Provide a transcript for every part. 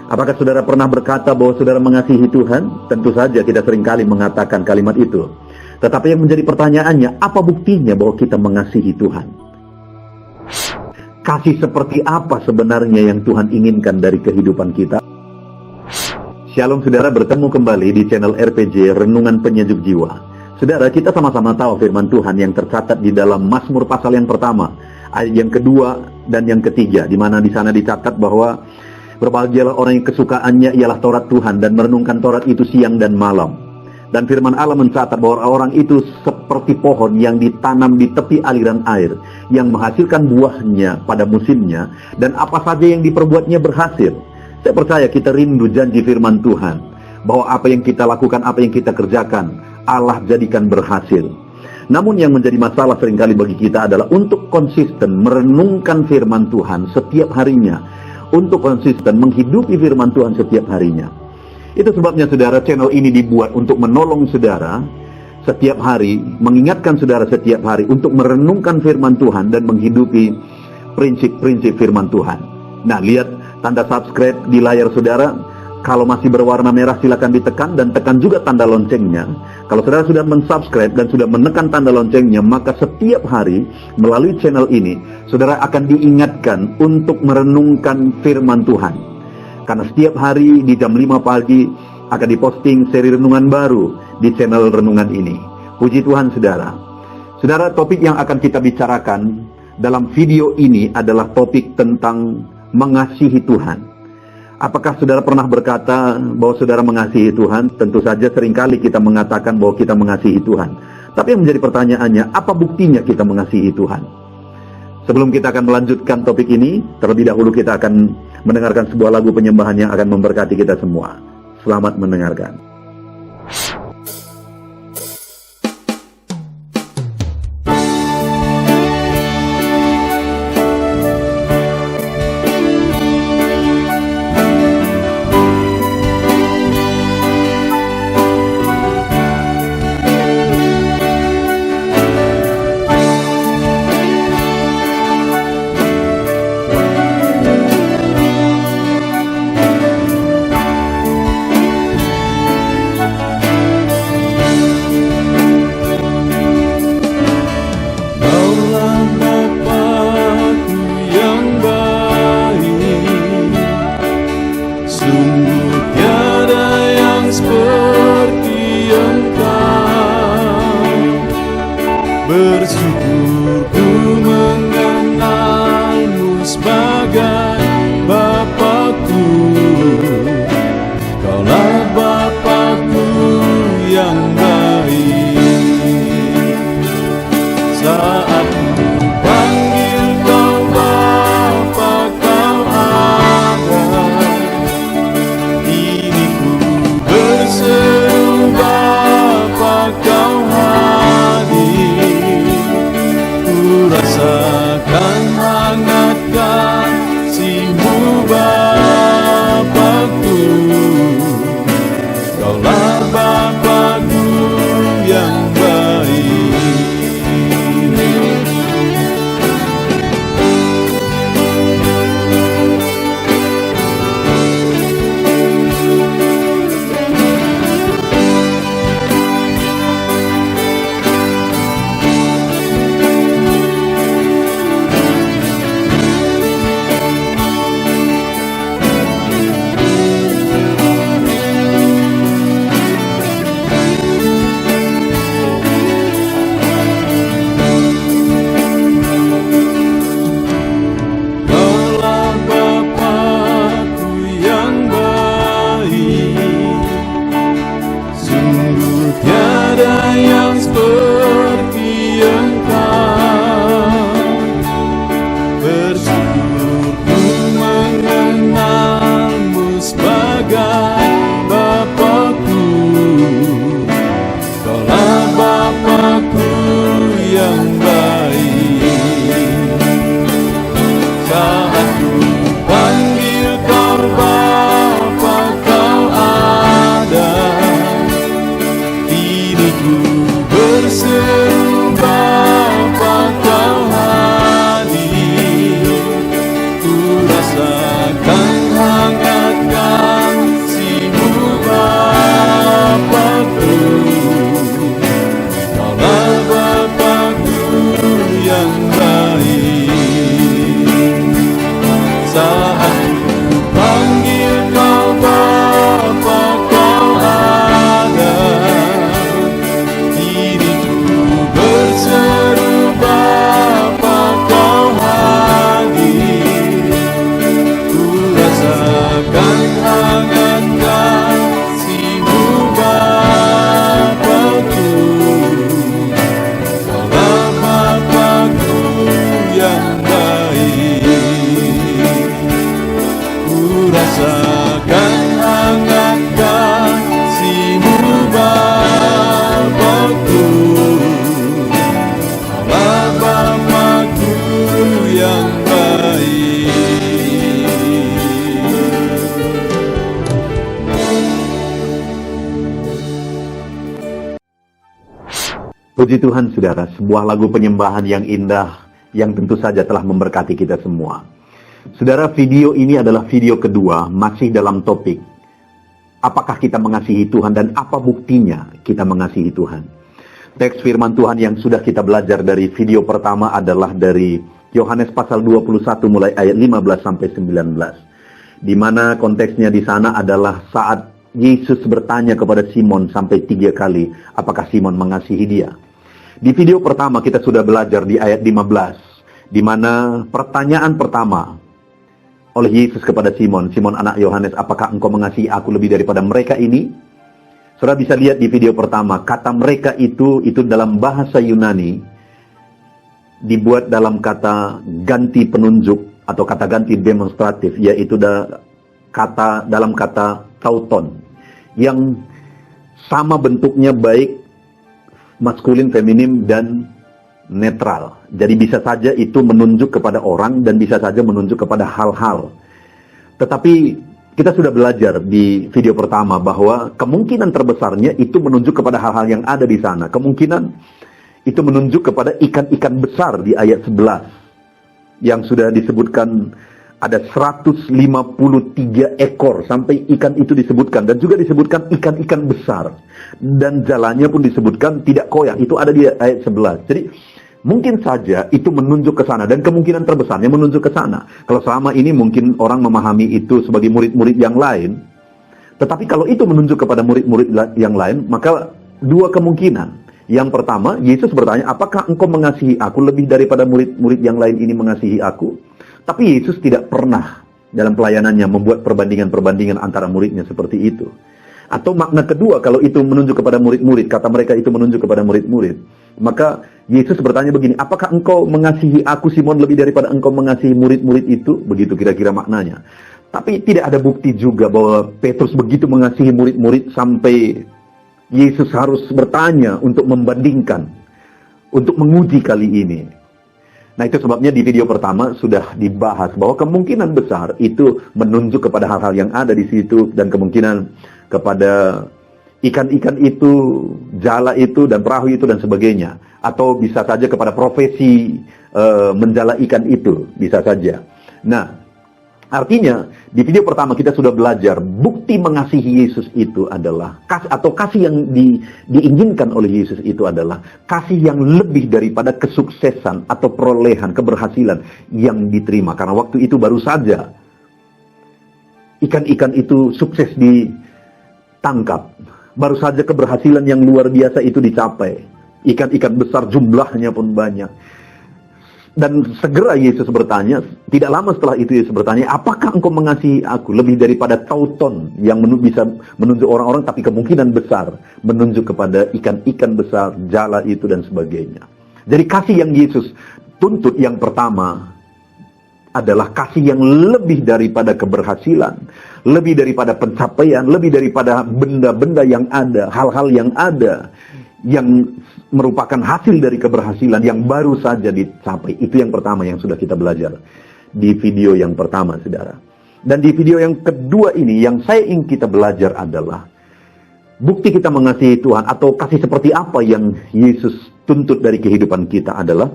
Apakah saudara pernah berkata bahwa saudara mengasihi Tuhan? Tentu saja kita seringkali mengatakan kalimat itu. Tetapi yang menjadi pertanyaannya, apa buktinya bahwa kita mengasihi Tuhan? Kasih seperti apa sebenarnya yang Tuhan inginkan dari kehidupan kita? Shalom saudara, bertemu kembali di channel RPG Renungan Penyejuk Jiwa. Saudara, kita sama-sama tahu firman Tuhan yang tercatat di dalam Mazmur pasal yang pertama, ayat yang kedua dan yang ketiga, di mana di sana dicatat bahwa berbahagialah orang yang kesukaannya ialah Taurat Tuhan dan merenungkan Taurat itu siang dan malam. Dan firman Allah mencatat bahwa orang itu seperti pohon yang ditanam di tepi aliran air, yang menghasilkan buahnya pada musimnya, dan apa saja yang diperbuatnya berhasil. Saya percaya kita rindu janji firman Tuhan, bahwa apa yang kita lakukan, apa yang kita kerjakan, Allah jadikan berhasil. Namun yang menjadi masalah seringkali bagi kita adalah untuk konsisten merenungkan firman Tuhan setiap harinya, untuk konsisten menghidupi firman Tuhan setiap harinya. Itu sebabnya saudara, channel ini dibuat untuk menolong saudara setiap hari, mengingatkan saudara setiap hari untuk merenungkan firman Tuhan dan menghidupi prinsip-prinsip firman Tuhan. Nah, lihat tanda subscribe di layar saudara. Kalau masih berwarna merah silakan ditekan dan tekan juga tanda loncengnya. Kalau saudara sudah mensubscribe dan sudah menekan tanda loncengnya, maka setiap hari melalui channel ini saudara akan diingatkan untuk merenungkan firman Tuhan. Karena setiap hari di jam 5 pagi akan diposting seri renungan baru di channel renungan ini. Puji Tuhan saudara. Saudara, topik yang akan kita bicarakan dalam video ini adalah topik tentang mengasihi Tuhan. Apakah saudara pernah berkata bahwa saudara mengasihi Tuhan? Tentu saja seringkali kita mengatakan bahwa kita mengasihi Tuhan. Tapi yang menjadi pertanyaannya, apa buktinya kita mengasihi Tuhan? Sebelum kita akan melanjutkan topik ini, terlebih dahulu kita akan mendengarkan sebuah lagu penyembahan yang akan memberkati kita semua. Selamat mendengarkan. Puji Tuhan saudara, sebuah lagu penyembahan yang indah yang tentu saja telah memberkati kita semua. Saudara, video ini adalah video kedua masih dalam topik apakah kita mengasihi Tuhan dan apa buktinya kita mengasihi Tuhan. Teks firman Tuhan yang sudah kita belajar dari video pertama adalah dari Yohanes pasal 21 mulai ayat 15 sampai 19. Di mana konteksnya di sana adalah saat Yesus bertanya kepada Simon sampai 3 kali apakah Simon mengasihi dia. Di video pertama kita sudah belajar di ayat 15, di mana pertanyaan pertama oleh Yesus kepada Simon, Simon anak Yohanes, apakah engkau mengasihi aku lebih daripada mereka ini? Saudara bisa lihat di video pertama, kata mereka itu dalam bahasa Yunani, dibuat dalam kata ganti penunjuk atau kata ganti demonstratif, yaitu dalam kata tauton, yang sama bentuknya baik maskulin, feminim, dan netral. Jadi bisa saja itu menunjuk kepada orang dan bisa saja menunjuk kepada hal-hal. Tetapi kita sudah belajar di video pertama bahwa kemungkinan terbesarnya itu menunjuk kepada hal-hal yang ada di sana. Kemungkinan itu menunjuk kepada ikan-ikan besar di ayat 11 yang sudah disebutkan ada 153 ekor sampai ikan itu disebutkan, dan juga disebutkan ikan-ikan besar, dan jalannya pun disebutkan tidak koyak, itu ada di ayat 11. Jadi mungkin saja itu menunjuk ke sana, dan kemungkinan terbesarnya menunjuk ke sana. Kalau selama ini mungkin orang memahami itu sebagai murid-murid yang lain, tetapi kalau itu menunjuk kepada murid-murid yang lain, maka dua kemungkinan. Yang pertama, Yesus bertanya, apakah engkau mengasihi aku lebih daripada murid-murid yang lain ini mengasihi aku? Tapi Yesus tidak pernah dalam pelayanannya membuat perbandingan-perbandingan antara muridnya seperti itu. Atau makna kedua, kalau itu menunjuk kepada murid-murid, kata mereka itu menunjuk kepada murid-murid, maka Yesus bertanya begini, apakah engkau mengasihi aku Simon lebih daripada engkau mengasihi murid-murid itu? Begitu kira-kira maknanya. Tapi tidak ada bukti juga bahwa Petrus begitu mengasihi murid-murid sampai Yesus harus bertanya untuk membandingkan, untuk menguji kali ini. Nah, itu sebabnya di video pertama sudah dibahas bahwa kemungkinan besar itu menunjuk kepada hal-hal yang ada di situ, dan kemungkinan kepada ikan-ikan itu, jala itu, dan perahu itu, dan sebagainya. Atau bisa saja kepada profesi menjala ikan itu, bisa saja. Nah, artinya di video pertama kita sudah belajar bukti mengasihi Yesus itu adalah kasih yang diinginkan oleh Yesus itu adalah kasih yang lebih daripada kesuksesan atau perolehan keberhasilan yang diterima, karena waktu itu baru saja ikan-ikan itu sukses ditangkap, baru saja keberhasilan yang luar biasa itu dicapai, ikan-ikan besar jumlahnya pun banyak. Dan segera Yesus bertanya, tidak lama setelah itu Yesus bertanya, apakah engkau mengasihi aku lebih daripada tauton yang bisa menunjuk orang-orang, tapi kemungkinan besar menunjuk kepada ikan-ikan besar, jala itu, dan sebagainya. Jadi kasih yang Yesus tuntut yang pertama adalah kasih yang lebih daripada keberhasilan, lebih daripada pencapaian, lebih daripada benda-benda yang ada, hal-hal yang ada, yang merupakan hasil dari keberhasilan yang baru saja dicapai. Itu yang pertama yang sudah kita belajar di video yang pertama, saudara. Dan di video yang kedua ini, yang saya ingin kita belajar adalah bukti kita mengasihi Tuhan, atau kasih seperti apa yang Yesus tuntut dari kehidupan kita adalah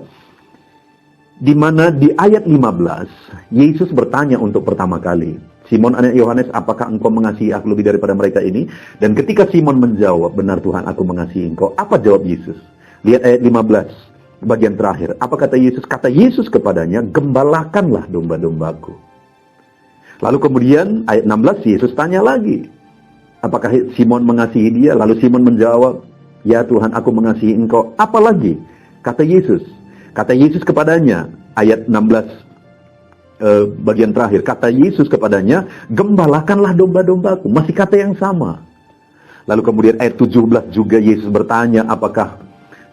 di mana di ayat 15 Yesus bertanya untuk pertama kali, Simon anak Yohanes, apakah engkau mengasihi aku lebih daripada mereka ini? Dan ketika Simon menjawab, benar Tuhan, aku mengasihi engkau. Apa jawab Yesus? Lihat ayat 15, bagian terakhir. Apa kata Yesus? Kata Yesus kepadanya, gembalakanlah domba-dombaku. Lalu kemudian ayat 16, Yesus tanya lagi, apakah Simon mengasihi dia? Lalu Simon menjawab, ya Tuhan, aku mengasihi engkau. Apa lagi? Kata Yesus. Kata Yesus kepadanya, ayat 16, bagian terakhir, kata Yesus kepadanya, gembalakanlah domba-dombaku. Masih kata yang sama. Lalu kemudian ayat 17 juga Yesus bertanya, apakah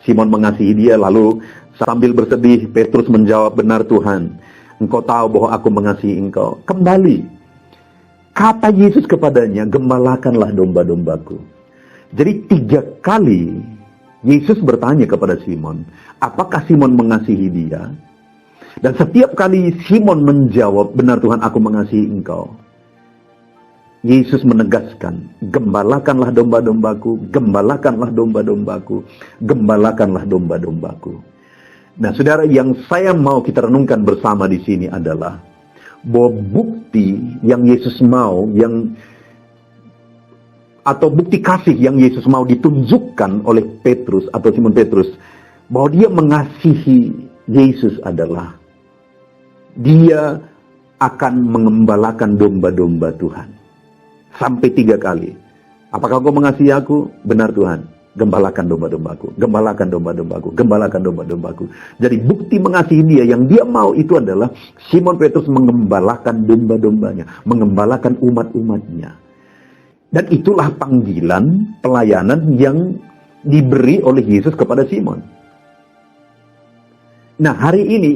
Simon mengasihi dia? Lalu sambil bersedih, Petrus menjawab, benar Tuhan, engkau tahu bahwa aku mengasihi engkau. Kembali, kata Yesus kepadanya, gembalakanlah domba-dombaku. Jadi 3 kali Yesus bertanya kepada Simon, apakah Simon mengasihi dia? Dan setiap kali Simon menjawab, benar Tuhan, aku mengasihi engkau, Yesus menegaskan, gembalakanlah domba-dombaku, gembalakanlah domba-dombaku, gembalakanlah domba-dombaku. Nah, saudara, yang saya mau kita renungkan bersama di sini adalah bahwa bukti yang Yesus mau, atau bukti kasih yang Yesus mau ditunjukkan oleh Petrus atau Simon Petrus, bahwa dia mengasihi Yesus adalah dia akan mengembalakan domba-domba Tuhan. Sampai 3 kali. Apakah kau mengasihi aku? Benar Tuhan. Gembalakan domba-dombaku. Gembalakan domba-dombaku. Gembalakan domba-dombaku. Jadi bukti mengasihi dia yang dia mau itu adalah Simon Petrus mengembalakan domba-dombanya. Mengembalakan umat-umatnya. Dan itulah panggilan pelayanan yang diberi oleh Yesus kepada Simon. Nah, hari ini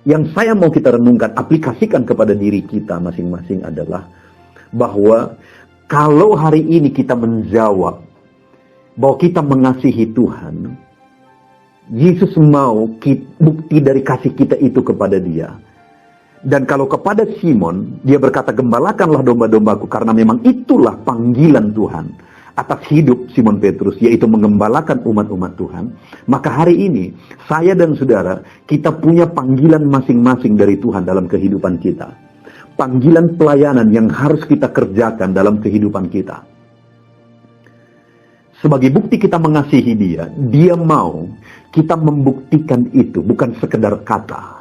yang saya mau kita renungkan, aplikasikan kepada diri kita masing-masing adalah bahwa kalau hari ini kita menjawab bahwa kita mengasihi Tuhan, Yesus mau bukti dari kasih kita itu kepada dia. Dan kalau kepada Simon, dia berkata, gembalakanlah domba-dombaku, karena memang itulah panggilan Tuhan atas hidup Simon Petrus, yaitu mengembalakan umat-umat Tuhan. Maka hari ini, saya dan saudara, kita punya panggilan masing-masing dari Tuhan dalam kehidupan kita. Panggilan pelayanan yang harus kita kerjakan dalam kehidupan kita. Sebagai bukti kita mengasihi dia, dia mau kita membuktikan itu, bukan sekedar kata.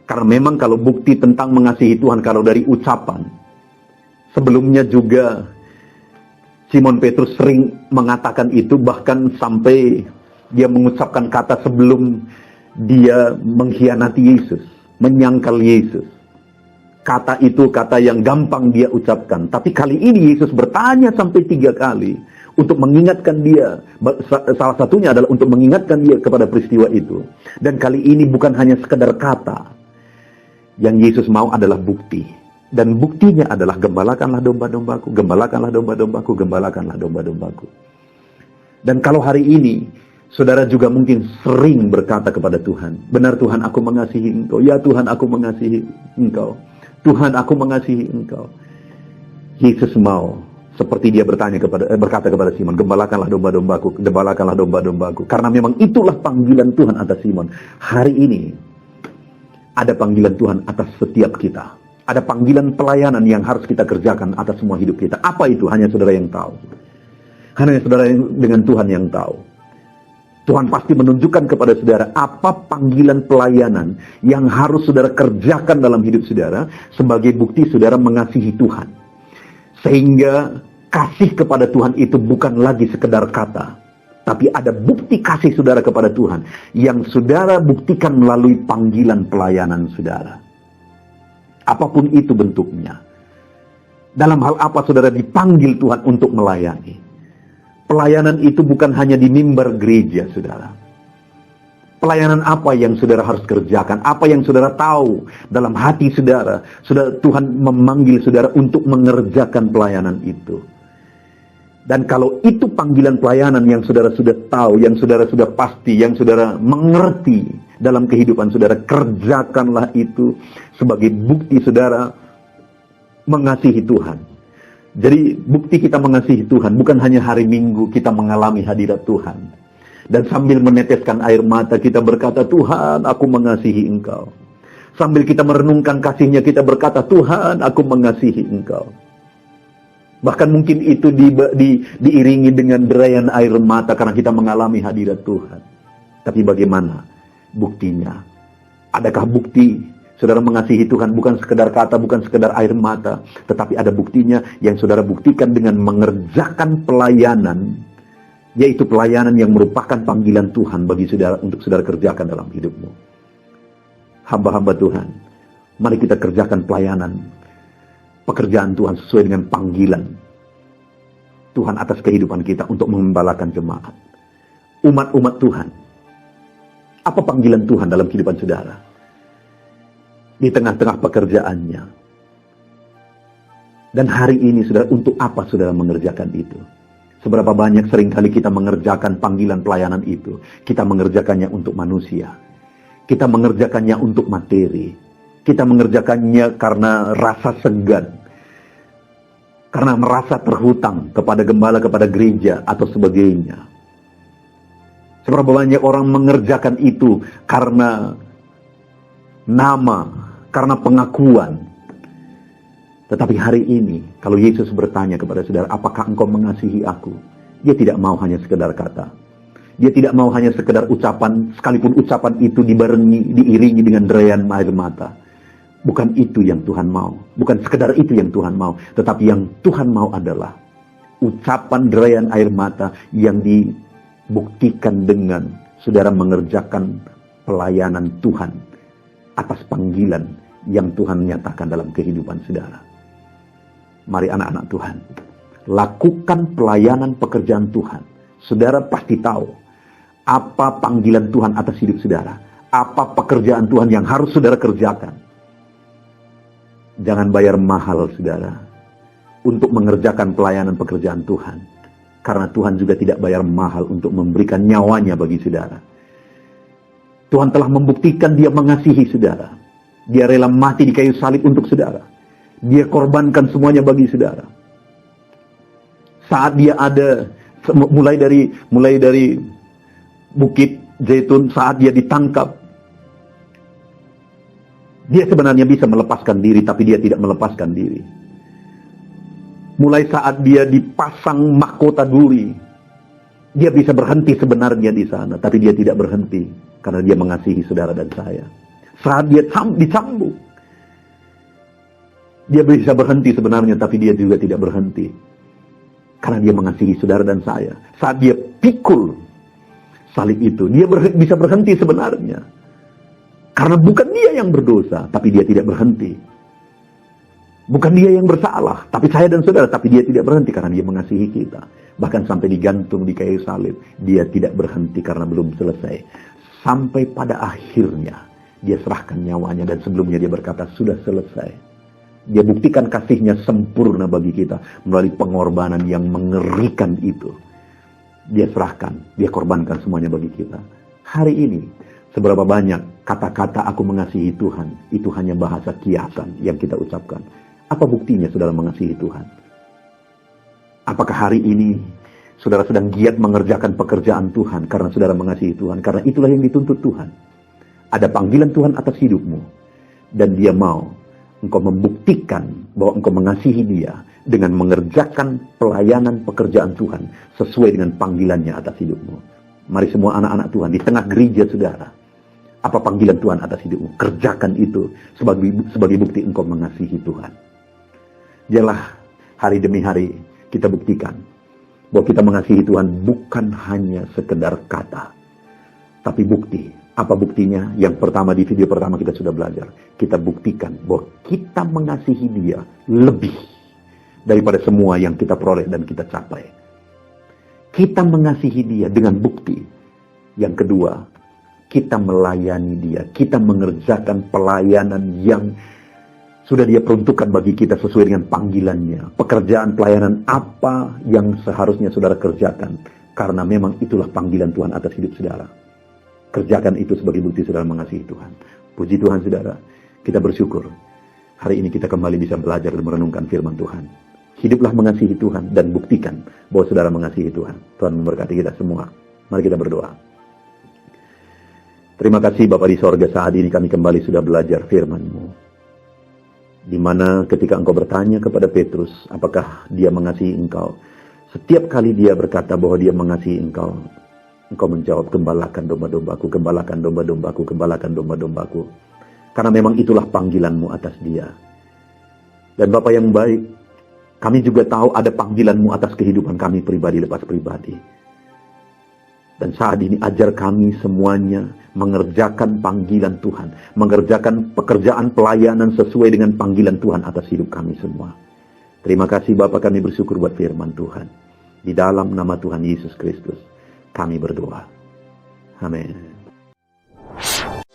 Karena memang kalau bukti tentang mengasihi Tuhan, kalau dari ucapan, sebelumnya juga Simon Petrus sering mengatakan itu, bahkan sampai dia mengucapkan kata sebelum dia mengkhianati Yesus, menyangkal Yesus. Kata itu kata yang gampang dia ucapkan. Tapi kali ini Yesus bertanya sampai 3 kali untuk mengingatkan dia. Salah satunya adalah untuk mengingatkan dia kepada peristiwa itu. Dan kali ini bukan hanya sekedar kata. Yang Yesus mau adalah bukti. Dan buktinya adalah gembalakanlah domba-dombaku, gembalakanlah domba-dombaku, gembalakanlah domba-dombaku. Dan kalau hari ini saudara juga mungkin sering berkata kepada Tuhan, benar Tuhan, aku mengasihi engkau. Ya Tuhan, aku mengasihi engkau. Tuhan, aku mengasihi engkau. Yesus mau, seperti dia berkata kepada Simon, gembalakanlah domba-dombaku, gembalakanlah domba-dombaku. Karena memang itulah panggilan Tuhan atas Simon. Hari ini, ada panggilan Tuhan atas setiap kita. Ada panggilan pelayanan yang harus kita kerjakan atas semua hidup kita. Apa itu? Hanya saudara yang tahu. Hanya saudara dengan Tuhan yang tahu. Tuhan pasti menunjukkan kepada saudara apa panggilan pelayanan yang harus saudara kerjakan dalam hidup saudara sebagai bukti saudara mengasihi Tuhan. Sehingga kasih kepada Tuhan itu bukan lagi sekedar kata, tapi ada bukti kasih saudara kepada Tuhan yang saudara buktikan melalui panggilan pelayanan saudara. Apapun itu bentuknya. Dalam hal apa saudara dipanggil Tuhan untuk melayani. Pelayanan itu bukan hanya di mimbar gereja, saudara. Pelayanan apa yang saudara harus kerjakan? Apa yang saudara tahu dalam hati saudara? Tuhan memanggil saudara untuk mengerjakan pelayanan itu. Dan kalau itu panggilan pelayanan yang saudara sudah tahu, yang saudara sudah pasti, yang saudara mengerti dalam kehidupan saudara, kerjakanlah itu sebagai bukti saudara mengasihi Tuhan. Jadi bukti kita mengasihi Tuhan bukan hanya hari Minggu kita mengalami hadirat Tuhan. Dan sambil meneteskan air mata kita berkata, Tuhan, aku mengasihi Engkau. Sambil kita merenungkan kasih-Nya kita berkata, Tuhan, aku mengasihi Engkau. Bahkan mungkin itu diiringi dengan derayan air mata karena kita mengalami hadirat Tuhan. Tapi bagaimana buktinya? Adakah bukti saudara mengasihi Tuhan bukan sekedar kata, bukan sekedar air mata, tetapi ada buktinya yang saudara buktikan dengan mengerjakan pelayanan, yaitu pelayanan yang merupakan panggilan Tuhan bagi saudara untuk saudara kerjakan dalam hidupmu. Hamba-hamba Tuhan, mari kita kerjakan pelayanan, pekerjaan Tuhan sesuai dengan panggilan Tuhan atas kehidupan kita untuk mengembalakan jemaat. Umat-umat Tuhan. Apa panggilan Tuhan dalam kehidupan saudara? Di tengah-tengah pekerjaannya. Dan hari ini saudara, untuk apa saudara mengerjakan itu? Seberapa banyak seringkali kita mengerjakan panggilan pelayanan itu, kita mengerjakannya untuk manusia. Kita mengerjakannya untuk materi. Kita mengerjakannya karena rasa segan. Karena merasa terhutang kepada gembala, kepada gereja, atau sebagainya. Seberapa banyak orang mengerjakan itu karena nama, karena pengakuan. Tetapi hari ini, kalau Yesus bertanya kepada saudara, apakah engkau mengasihi aku? Dia tidak mau hanya sekedar kata. Dia tidak mau hanya sekedar ucapan, sekalipun ucapan itu diiringi dengan derayan air mata. Bukan itu yang Tuhan mau. Bukan sekedar itu yang Tuhan mau. Tetapi yang Tuhan mau adalah ucapan derayan air mata yang dibuktikan dengan saudara mengerjakan pelayanan Tuhan atas panggilan yang Tuhan nyatakan dalam kehidupan saudara. Mari anak-anak Tuhan, lakukan pelayanan pekerjaan Tuhan. Saudara pasti tahu apa panggilan Tuhan atas hidup saudara. Apa pekerjaan Tuhan yang harus saudara kerjakan. Jangan bayar mahal saudara untuk mengerjakan pelayanan pekerjaan Tuhan. Karena Tuhan juga tidak bayar mahal untuk memberikan nyawanya bagi saudara. Tuhan telah membuktikan dia mengasihi saudara. Dia rela mati di kayu salib untuk saudara. Dia korbankan semuanya bagi saudara. Saat dia ada, mulai dari Bukit Zaitun, saat dia ditangkap, dia sebenarnya bisa melepaskan diri, tapi dia tidak melepaskan diri. Mulai saat dia dipasang mahkota duri, dia bisa berhenti sebenarnya di sana, tapi dia tidak berhenti karena dia mengasihi saudara dan saya. Saat dia dicambuk, dia bisa berhenti sebenarnya, tapi dia juga tidak berhenti karena dia mengasihi saudara dan saya. Saat dia pikul salib itu, dia bisa berhenti sebenarnya karena bukan dia yang berdosa, tapi dia tidak berhenti. Bukan dia yang bersalah, tapi saya dan saudara, tapi dia tidak berhenti karena dia mengasihi kita. Bahkan sampai digantung di kayu salib, dia tidak berhenti karena belum selesai. Sampai pada akhirnya dia serahkan nyawanya, dan sebelumnya dia berkata sudah selesai. Dia buktikan kasihnya sempurna bagi kita melalui pengorbanan yang mengerikan itu. Dia serahkan, dia korbankan semuanya bagi kita. Hari ini, seberapa banyak kata-kata aku mengasihi Tuhan, itu hanya bahasa kiasan yang kita ucapkan. Apa buktinya saudara mengasihi Tuhan? Apakah hari ini saudara sedang giat mengerjakan pekerjaan Tuhan karena saudara mengasihi Tuhan? Karena itulah yang dituntut Tuhan. Ada panggilan Tuhan atas hidupmu. Dan dia mau engkau membuktikan bahwa engkau mengasihi dia dengan mengerjakan pelayanan pekerjaan Tuhan sesuai dengan panggilannya atas hidupmu. Mari semua anak-anak Tuhan di tengah gereja saudara, apa panggilan Tuhan atas hidupmu? Kerjakan itu sebagai bukti engkau mengasihi Tuhan. Janganlah hari demi hari kita buktikan bahwa kita mengasihi Tuhan bukan hanya sekedar kata, tapi bukti. Apa buktinya? Yang pertama, di video pertama kita sudah belajar. Kita buktikan bahwa kita mengasihi dia lebih daripada semua yang kita peroleh dan kita capai. Kita mengasihi dia dengan bukti. Yang kedua, kita melayani dia. Kita mengerjakan pelayanan yang sudah dia peruntukkan bagi kita sesuai dengan panggilannya. Pekerjaan pelayanan apa yang seharusnya saudara kerjakan. Karena memang itulah panggilan Tuhan atas hidup saudara. Kerjakan itu sebagai bukti saudara mengasihi Tuhan. Puji Tuhan saudara, kita bersyukur. Hari ini kita kembali bisa belajar dan merenungkan firman Tuhan. Hiduplah mengasihi Tuhan dan buktikan bahwa saudara mengasihi Tuhan. Tuhan memberkati kita semua. Mari kita berdoa. Terima kasih Bapa di sorga, saat ini kami kembali sudah belajar firman-Mu. Di mana ketika Engkau bertanya kepada Petrus, apakah dia mengasihi Engkau? Setiap kali dia berkata bahwa dia mengasihi Engkau, Engkau menjawab, gembalakan domba-dombaku, gembalakan domba-dombaku, gembalakan domba-dombaku. Karena memang itulah panggilan-Mu atas dia. Dan Bapa yang baik, kami juga tahu ada panggilan-Mu atas kehidupan kami pribadi lepas pribadi. Dan saat ini ajar kami semuanya mengerjakan panggilan Tuhan. Mengerjakan pekerjaan pelayanan sesuai dengan panggilan Tuhan atas hidup kami semua. Terima kasih Bapa, kami bersyukur buat firman Tuhan. Di dalam nama Tuhan Yesus Kristus kami berdoa. Amin.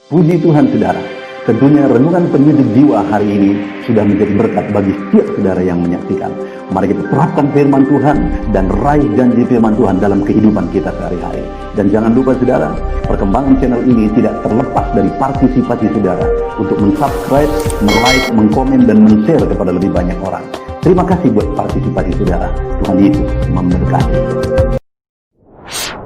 Puji Tuhan saudara. Tentunya renungan penyejuk jiwa hari ini sudah menjadi berkat bagi setiap saudara yang menyaksikan. Mari kita terapkan firman Tuhan dan raih janji firman Tuhan dalam kehidupan kita sehari-hari. Dan jangan lupa saudara, perkembangan channel ini tidak terlepas dari partisipasi saudara untuk mensubscribe, like, mengkomen, dan men-share kepada lebih banyak orang. Terima kasih buat partisipasi saudara. Tuhan Yesus memberkati.